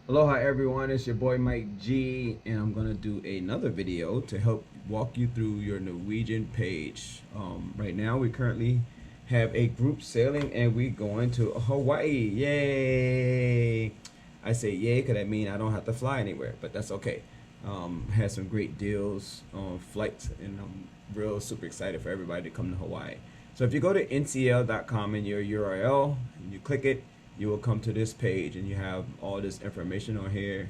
Aloha everyone, it's your boy Mike G, and I'm gonna do another video to help walk you through your Norwegian page. Right now we currently have a group sailing and we're going to Hawaii. Yay! I say yay because I mean I don't have to fly anywhere, but that's okay. Had some great deals on flights, and I'm real super excited for everybody to come to Hawaii. So if you go to ncl.com in your URL and you click it, you will come to this page and you have all this information on here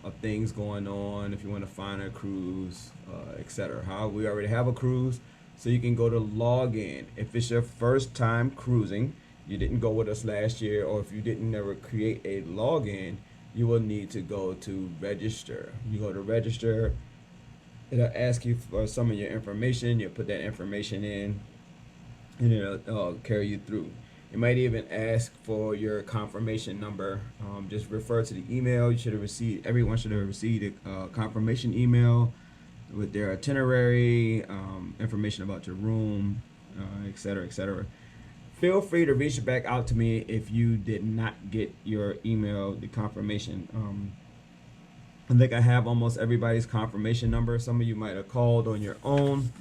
of things going on if you want to find a cruise, etc. How we already have a cruise, so you can go to login. If it's your first time cruising, you didn't go with us last year, or if you didn't never create a login, you will need to go to register. You go to register, it'll ask you for some of your information. You put that information in and it'll carry you through. It might even ask for your confirmation number. Just refer to the email. You should have received, everyone should have received a confirmation email with their itinerary, information about your room, etc., etc. Feel free to reach back out to me if you did not get your email, the confirmation. I think I have almost everybody's confirmation number. Some of you might have called on your own.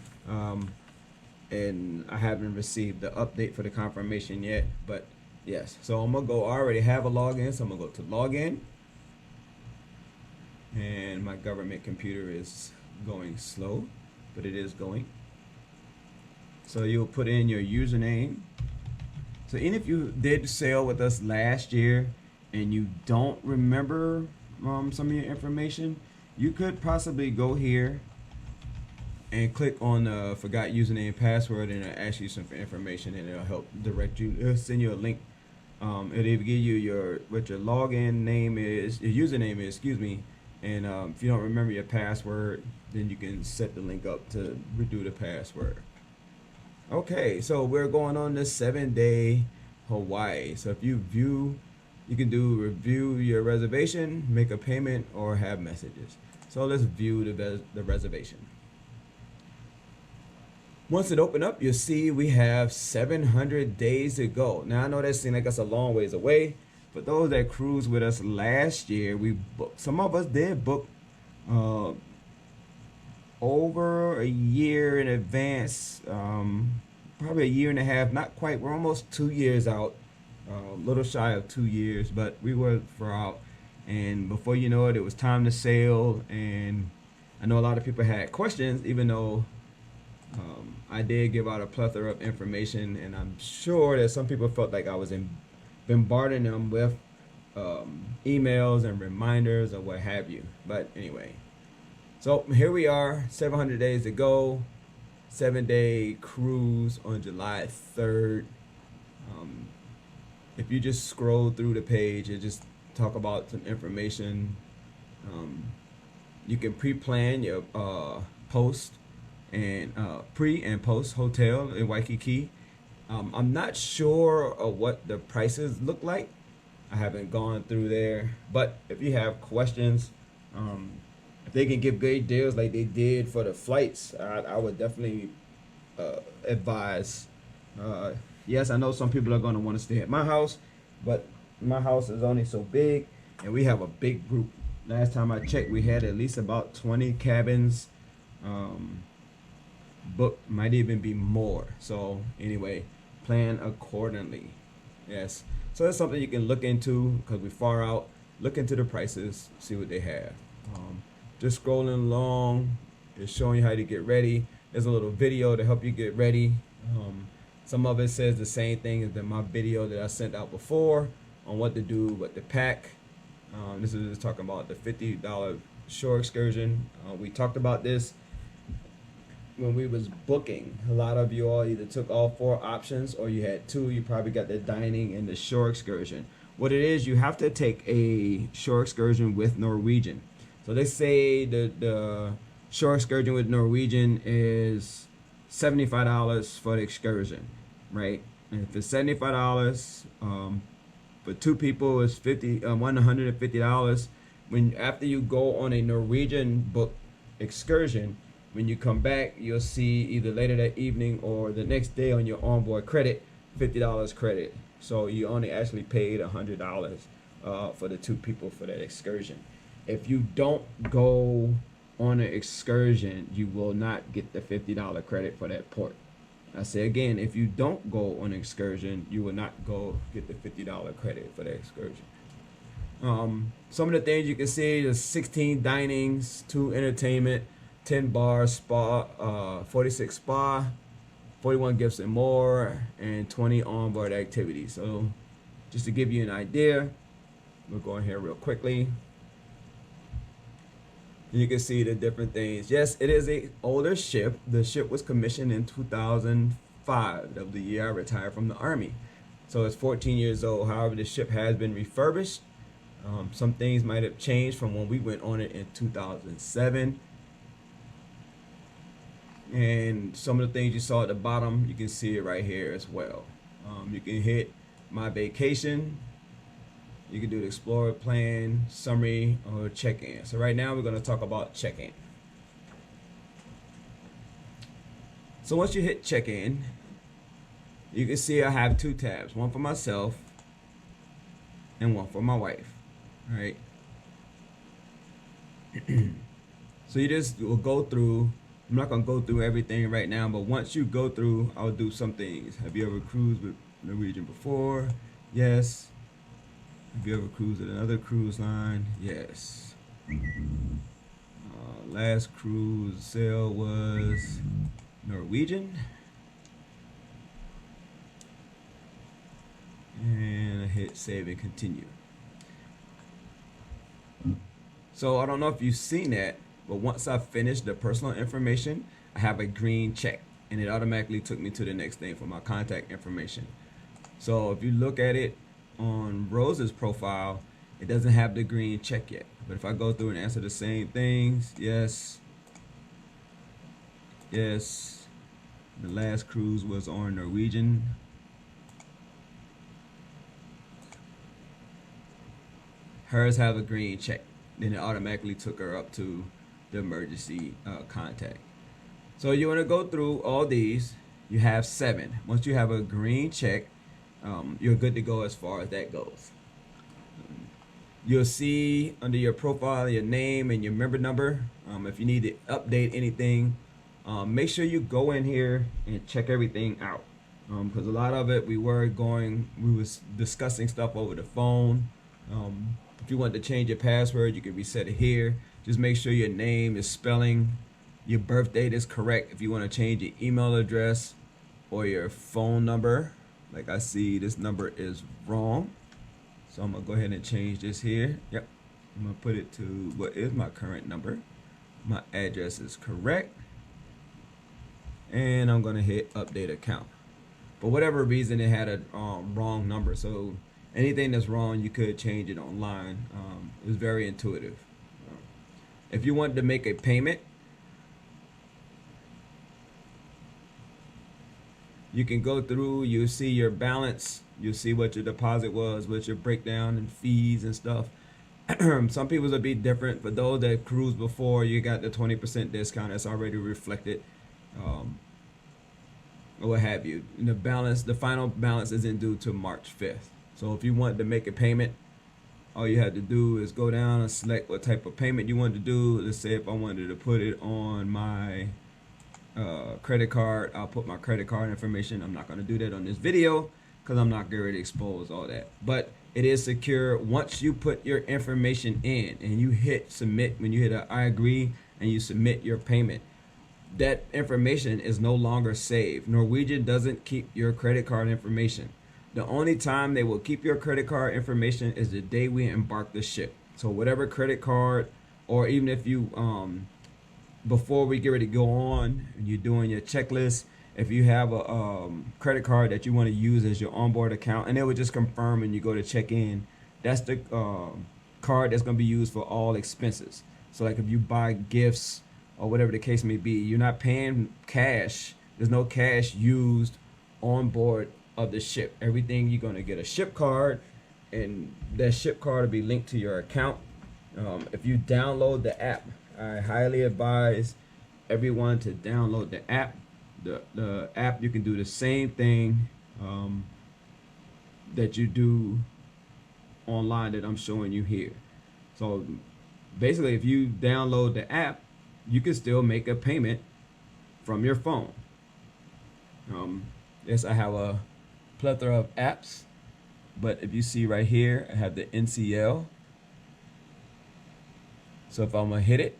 And I haven't received the update for the confirmation yet, but yes. So I'm gonna go, I already have a login, so I'm gonna go to login. And my government computer is going slow, but it is going. So you'll put in your username. So even if you did sail with us last year and you don't remember some of your information, you could possibly go here and click on forgot username and password, and it'll ask you some information, and it'll help direct you. It'll send you a link. It'll give you what your login name is, your username is, excuse me, and if you don't remember your password, then you can set the link up to redo the password. Okay, so we're going on this 7-day Hawaii. So if you view, you can do review your reservation, make a payment, or have messages. So let's view the reservation. Once it open up, you'll see we have 700 days to go. Now I know that seems like that's a long ways away. For those that cruised with us last year, we booked, some of us did book over a year in advance, probably a year and a half, not quite. We're almost 2 years out, a little shy of 2 years, but we were far out. And before you know it, it was time to sail. And I know a lot of people had questions, even though I did give out a plethora of information, and I'm sure that some people felt like I was bombarding them with emails and reminders or what have you. But anyway, so here we are, 700 days to go, 7-day cruise on July 3rd. If you just scroll through the page and just talk about some information, you can pre-plan your post and pre and post hotel in Waikiki. I'm not sure of what the prices look like. I haven't gone through there, but if you have questions, if they can give great deals like they did for the flights, I would definitely advise. Yes, I know some people are going to want to stay at my house, but my house is only so big, and we have a big group. Last time I checked, we had at least about 20 cabins booked, might even be more. So anyway, plan accordingly. Yes, so that's something you can look into, because we're far out. Look into the prices, see what they have. Just scrolling along, it's showing you how to get ready. There's a little video to help you get ready. Some of it says the same thing as my video that I sent out before on what to do, what to pack. This is just talking about the $50 shore excursion. We talked about this when we was booking. A lot of you all either took all 4 options, or you had 2. You probably got the dining and the shore excursion. What it is, you have to take a shore excursion with Norwegian. So they say the shore excursion with Norwegian is $75 for the excursion, right? And if it's $75, for 2 people it's $150. When after you go on a Norwegian book excursion, when you come back, you'll see either later that evening or the next day on your onboard credit, $50 credit. So you only actually paid $100 for the 2 people for that excursion. If you don't go on an excursion, you will not get the $50 credit for that port. I say again, if you don't go on an excursion, you will not go get the $50 credit for the excursion. Some of the things you can see is 16 dinings, 2 entertainment, 10 bars, spa, 46 spa, 41 gifts and more, and 20 onboard activities. So just to give you an idea, we'll go in here real quickly. You can see the different things. Yes, it is an older ship. The ship was commissioned in 2005, of the year I retired from the Army. So it's 14 years old. However, the ship has been refurbished. Some things might have changed from when we went on it in 2007. And some of the things you saw at the bottom, you can see it right here as well. You can hit my vacation. You can do the Explorer plan, summary, or check-in. So right now we're going to talk about check-in. So once you hit check-in, you can see I have 2 tabs, one for myself and one for my wife. All right. So you just will go through. I'm not going to go through everything right now, but once you go through, I'll do some things. Have you ever cruised with Norwegian before? Yes. Have you ever cruised with another cruise line? Yes. Last cruise sail was Norwegian. And I hit save and continue. So I don't know if you've seen that, but once I finished the personal information, I have a green check, and it automatically took me to the next thing for my contact information. So if you look at it on Rose's profile, it doesn't have the green check yet. But if I go through and answer the same things, yes, yes, the last cruise was on Norwegian. Hers have a green check. Then it automatically took her up to the emergency contact. So you want to go through all these. You have 7. Once you have a green check, you're good to go as far as that goes. You'll see under your profile your name and your member number. If you need to update anything, make sure you go in here and check everything out. Because a lot of it we was discussing stuff over the phone. If you want to change your password, you can reset it here. Just make sure your name is spelling, your birth date is correct. If you want to change your email address or your phone number, like I see this number is wrong. So I'm going to go ahead and change this here. Yep. I'm going to put it to what is my current number. My address is correct. And I'm going to hit update account. For whatever reason, it had a wrong number. So anything that's wrong, you could change it online. It was very intuitive. If you wanted to make a payment, you can go through, you'll see your balance, you'll see what your deposit was, what your breakdown and fees and stuff. Some people's will be different. For those that cruised before, you got the 20% discount that's already reflected, or what have you. And the final balance isn't due till March 5th. So if you wanted to make a payment, all you had to do is go down and select what type of payment you wanted to do. Let's say if I wanted to put it on my credit card, I'll put my credit card information. I'm not going to do that on this video because I'm not going to expose all that. But it is secure. Once you put your information in and you hit submit, when you hit I agree and you submit your payment, that information is no longer saved. Norwegian doesn't keep your credit card information. The only time they will keep your credit card information is the day we embark the ship. So whatever credit card, or even if you, before we get ready to go on, and you're doing your checklist, if you have a credit card that you want to use as your onboard account, and it would just confirm when you go to check in, that's the card that's going to be used for all expenses. So like if you buy gifts or whatever the case may be, you're not paying cash. There's no cash used on board of the ship. Everything, you're going to get a ship card, and that ship card will be linked to your account. If you download the app, I highly advise everyone to download the app. The app, you can do the same thing that you do online that I'm showing you here. So basically, if you download the app, you can still make a payment from your phone. Yes, I have a plethora of apps, but if you see right here, I have the NCL. So if I'm gonna hit it,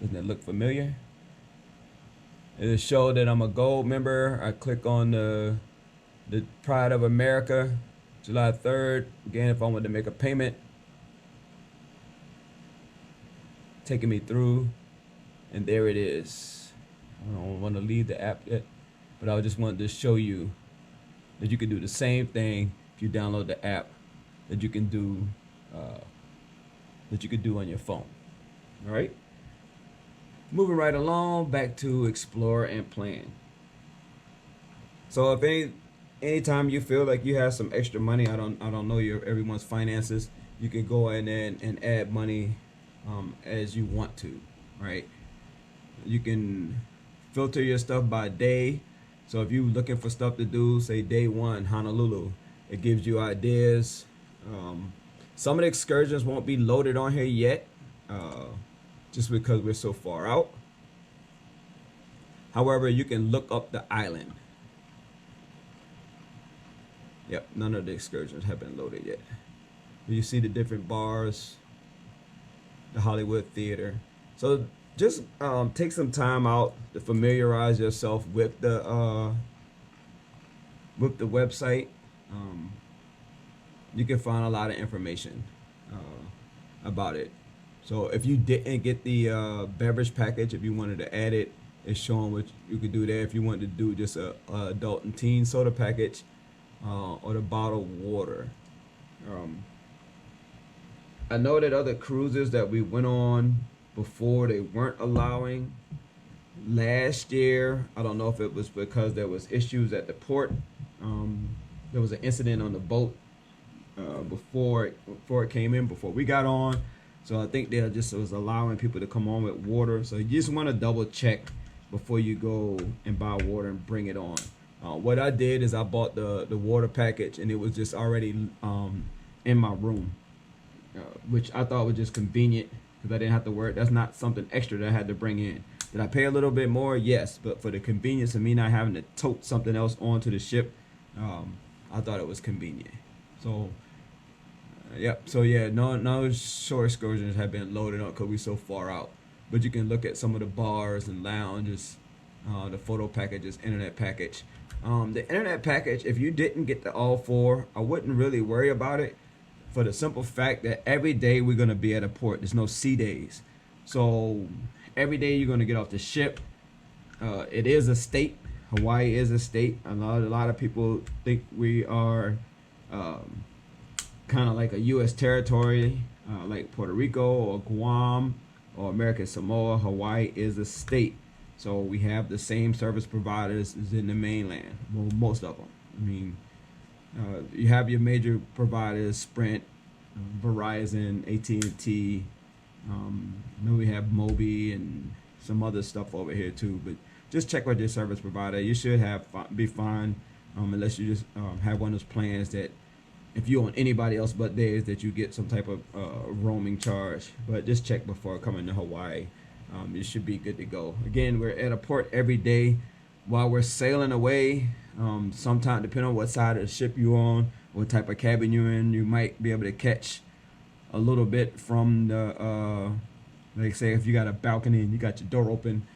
doesn't it look familiar? It'll show that I'm a gold member. I click on the Pride of America, July 3rd. Again, if I wanted to make a payment, taking me through, and there it is. I don't want to leave the app yet, but I just wanted to show you that you can do the same thing if you download the app that you can do on your phone. All right. Moving right along, back to explore and plan. So if anytime you feel like you have some extra money, I don't know everyone's finances, you can go in and add money as you want to, right? You can filter your stuff by day. So if you're looking for stuff to do, say day 1, Honolulu, it gives you ideas. Some of the excursions won't be loaded on here yet, just because we're so far out. However, you can look up the island. Yep, none of the excursions have been loaded yet. You see the different bars, the Hollywood Theater. So just take some time out to familiarize yourself with the website. You can find a lot of information about it. So if you didn't get the beverage package, if you wanted to add it, it's showing what you could do there. If you wanted to do just a adult and teen soda package, or the bottled water. I know that other cruises that we went on before, they weren't allowing. Last year, I don't know if it was because there was issues at the port. There was an incident on the boat before it came in, before we got on. So I think they just was allowing people to come on with water. So you just want to double check before you go and buy water and bring it on. What I did is I bought the water package, and it was just already in my room, which I thought was just convenient because I didn't have to worry. That's not something extra that I had to bring in. Did I pay a little bit more? Yes, but for the convenience of me not having to tote something else onto the ship, I thought it was convenient. So yep. So yeah, no shore excursions have been loaded up because we're so far out. But you can look at some of the bars and lounges, the photo packages, internet package. The internet package, if you didn't get the all 4, I wouldn't really worry about it, for the simple fact that every day we're going to be at a port. There's no sea days. So every day you're going to get off the ship. It is a state. Hawaii is a state. A lot of people think we are kind of like a U.S. territory, like Puerto Rico or Guam or American Samoa. Hawaii is a state. So we have the same service providers as in the mainland. Well, most of them. I mean, you have your major providers: Sprint, Verizon, AT&T. Then we have Mobi and some other stuff over here too. But just check with your service provider. You should be fine, unless you just have one of those plans that if you're on anybody else but theirs, that you get some type of roaming charge. But just check before coming to Hawaii. You should be good to go. Again, we're at a port every day while we're sailing away. Sometime, depending on what side of the ship you're on, what type of cabin you're in, you might be able to catch a little bit from the, like say if you got a balcony and you got your door open,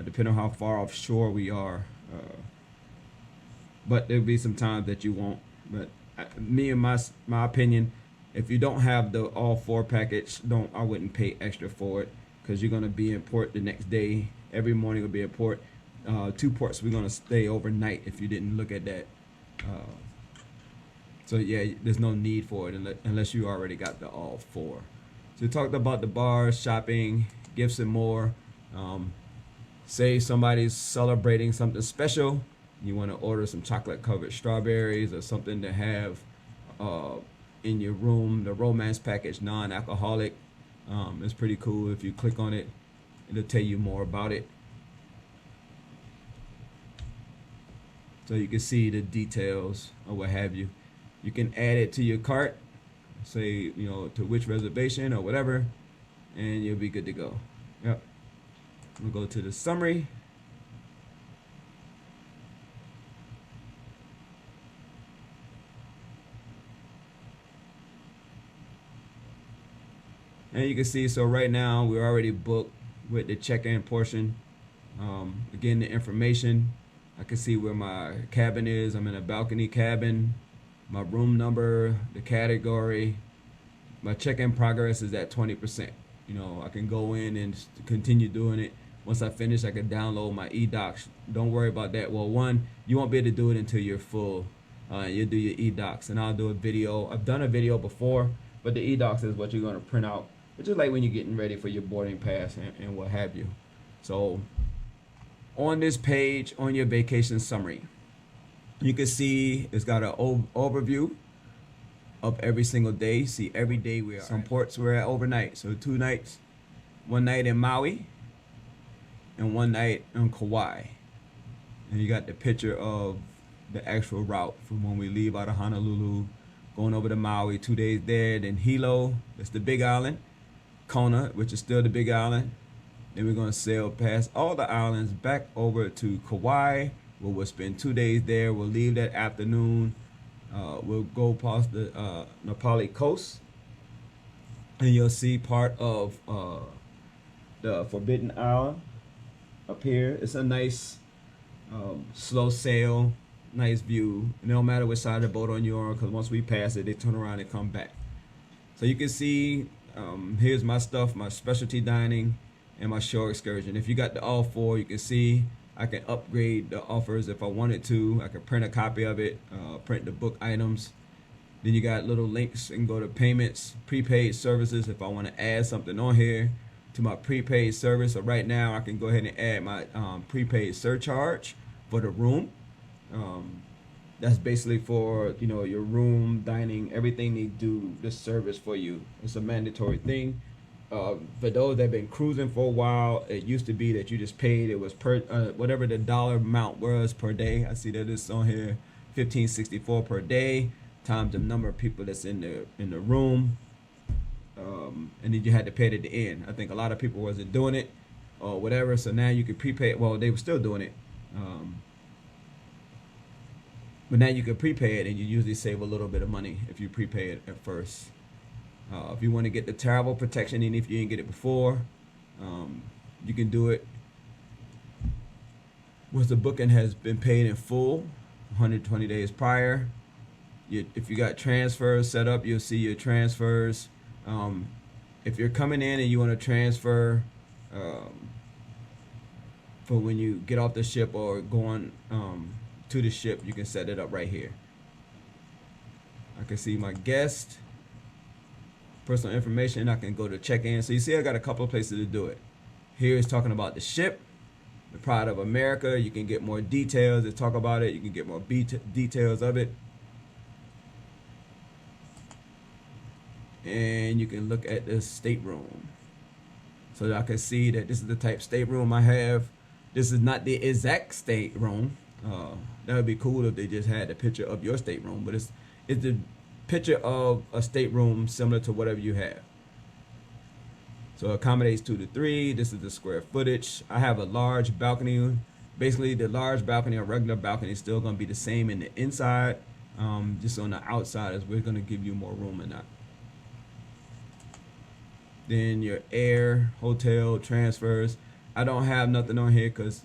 depending on how far offshore we are. But there'll be some times that you won't. But me and my opinion, if you don't have the all 4 package, I wouldn't pay extra for it, because you're gonna be in port the next day. Every morning will be in port. 2 ports we're gonna stay overnight if you didn't look at that. So yeah, there's no need for it unless you already got the all 4. So we talked about the bars, shopping, gifts, and more. Say somebody's celebrating something special, you want to order some chocolate covered strawberries or something to have in your room. The romance package, non-alcoholic, is pretty cool. If you click on it, it'll tell you more about it, so you can see the details or what have you. You can add it to your cart, say, you know, to which reservation or whatever, and you'll be good to go. Yep. We'll go to the summary. And you can see, so right now we're already booked with the check-in portion. Again, the information, I can see where my cabin is. I'm in a balcony cabin, my room number, the category. My check-in progress is at 20%. You know, I can go in and continue doing it. Once I finish, I can download my e-docs. Don't worry about that. Well, one, you won't be able to do it until you're full. You'll do your e-docs, and I'll do a video. I've done a video before, but the e-docs is what you're going to print out. It's just like when you're getting ready for your boarding pass and what have you. So on this page, on your vacation summary, you can see it's got an overview of every single day. See every day we are. Some ports we're at overnight. So 2 nights, 1 night in Maui and 1 night in Kauai. And you got the picture of the actual route from when we leave out of Honolulu, going over to Maui, 2 days there, then Hilo, that's the big island, Kona, which is still the big island. Then we're going to sail past all the islands back over to Kauai, where we'll spend 2 days there. We'll leave that afternoon. We'll go past the Nepali coast, and you'll see part of the Forbidden Island up here. It's a nice slow sail, nice view. And it don't matter which side of the boat on you're on, because once we pass it, they turn around and come back. So you can see, here's my stuff, my specialty dining and my shore excursion. If you got the all 4, you can see I can upgrade the offers if I wanted to. I can print a copy of it, print the book items. Then you got little links and go to payments, prepaid services if I want to add something on here to my prepaid service. So right now I can go ahead and add my prepaid surcharge for the room. That's basically for, you know, your room, dining, everything they do the service for you. It's a mandatory thing. For those that have been cruising for a while, it used to be that you just paid. It was per whatever the dollar amount was per day. I see that it's on here, $15.64 per day times the number of people that's in the room, and then you had to pay it at the end. I think a lot of people wasn't doing it or whatever, so now you could prepay it. Well, they were still doing it, but now you can prepay it, and you usually save a little bit of money if you prepay it at first. If you want to get the travel protection, and if you didn't get it before, you can do it once the booking has been paid in full, 120 days prior. If you got transfers set up, you'll see your transfers. If you're coming in and you want to transfer for when you get off the ship or going to the ship, you can set it up right here. I can see my guest, personal information. I can go to check-in. So you see I got a couple of places to do it. Here it's talking about the ship, the Pride of America. You can get more details to talk about it. You can get more details of it. And you can look at the stateroom. So that I can see that this is the type stateroom I have. This is not the exact stateroom. That would be cool if they just had a picture of your stateroom, but it's the picture of a stateroom similar to whatever you have. So it accommodates 2 to 3. This is the square footage. I have a large balcony. Basically, the large balcony or regular balcony is still going to be the same in the inside. Just on the outside is we're going to give you more room in that. Then your air, hotel, transfers. I don't have nothing on here because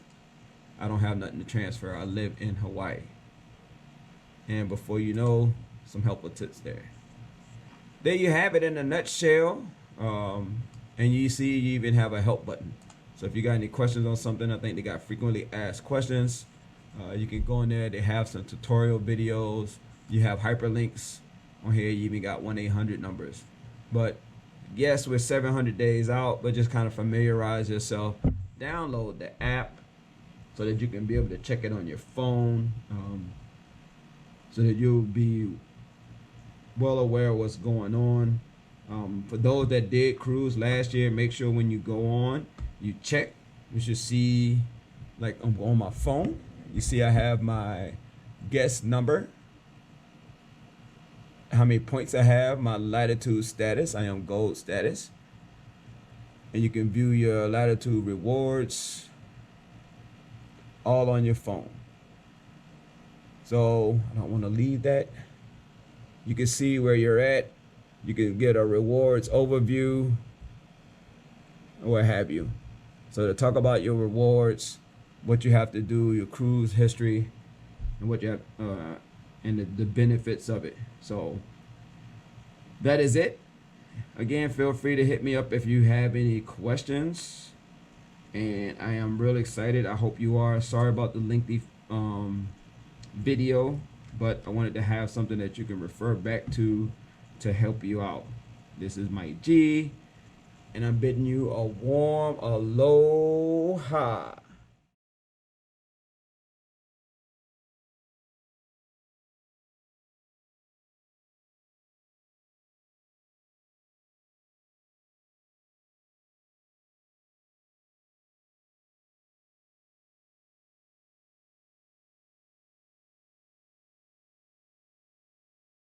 I don't have nothing to transfer. I live in Hawaii. And before you know, some helpful tips there. There you have it in a nutshell. And you see you even have a help button. So if you got any questions on something, I think they got frequently asked questions. You can go in there. They have some tutorial videos. You have hyperlinks on here. You even got 1-800 numbers. But yes, we're 700 days out, but just kind of familiarize yourself. Download the app so that you can be able to check it on your phone, so that you'll be well aware of what's going on. For those that did cruise last year, make sure when you go on, you check. You should see, like on my phone, you see I have my guest number. how many points I have, my latitude status. I am gold status. And you can view your latitude rewards all on your phone. So I don't want to leave that. You can see where you're at. You can get a rewards overview or what have you. So to talk about your rewards, what you have to do, your cruise history, and what you have, and the benefits of it. So that is it. Again, feel free to hit me up if you have any questions. And I am really excited. I hope you are. Sorry about the lengthy video, but I wanted to have something that you can refer back to help you out. This is Mike G, and I'm bidding you a warm aloha.